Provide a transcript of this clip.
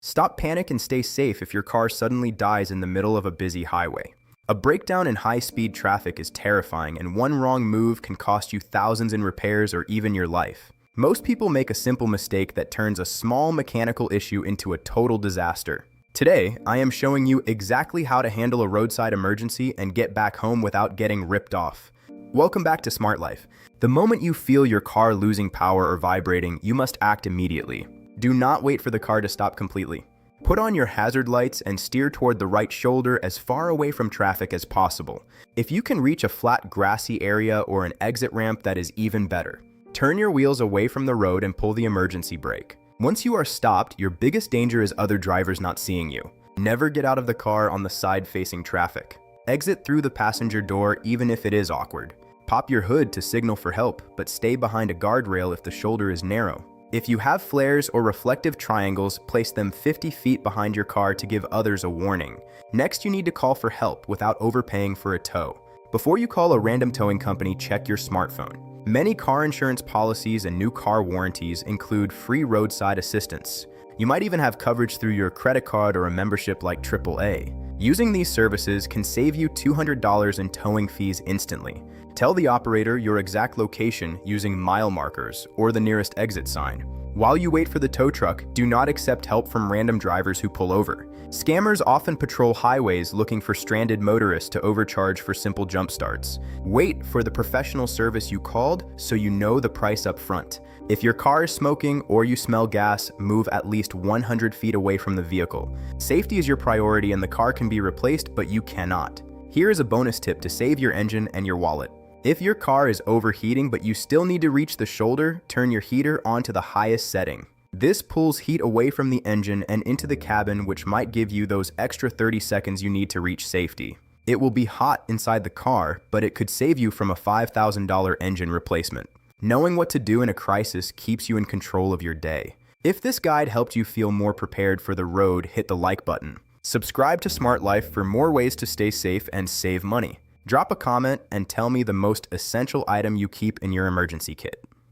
Stop panic and stay safe if your car suddenly dies in the middle of a busy highway. A breakdown in high-speed traffic is terrifying, and one wrong move can cost you thousands in repairs or even your life. Most people make a simple mistake that turns a small mechanical issue into a total disaster. Today, I am showing you exactly how to handle a roadside emergency and get back home without getting ripped off. Welcome back to Smart Life. The moment you feel your car losing power or vibrating, you must act immediately. Do not wait for the car to stop completely. Put on your hazard lights and steer toward the right shoulder as far away from traffic as possible. If you can reach a flat grassy area or an exit ramp, that is even better. Turn your wheels away from the road and pull the emergency brake. Once you are stopped, your biggest danger is other drivers not seeing you. Never get out of the car on the side facing traffic. Exit through the passenger door even if it is awkward. Pop your hood to signal for help, but stay behind a guardrail if the shoulder is narrow. If you have flares or reflective triangles, place them 50 feet behind your car to give others a warning. Next, you need to call for help without overpaying for a tow. Before you call a random towing company, check your smartphone. Many car insurance policies and new car warranties include free roadside assistance. You might even have coverage through your credit card or a membership like AAA. Using these services can save you $200 in towing fees instantly. Tell the operator your exact location using mile markers or the nearest exit sign. While you wait for the tow truck, do not accept help from random drivers who pull over. Scammers often patrol highways looking for stranded motorists to overcharge for simple jump starts. Wait for the professional service you called so you know the price up front. If your car is smoking or you smell gas, move at least 100 feet away from the vehicle. Safety is your priority and the car can be replaced, but you cannot. Here is a bonus tip to save your engine and your wallet. If your car is overheating but you still need to reach the shoulder, turn your heater onto the highest setting. This pulls heat away from the engine and into the cabin, which might give you those extra 30 seconds you need to reach safety. It will be hot inside the car, but it could save you from a $5,000 engine replacement. Knowing what to do in a crisis keeps you in control of your day. If this guide helped you feel more prepared for the road, hit the like button. Subscribe to Smart Life for more ways to stay safe and save money. Drop a comment and tell me the most essential item you keep in your emergency kit.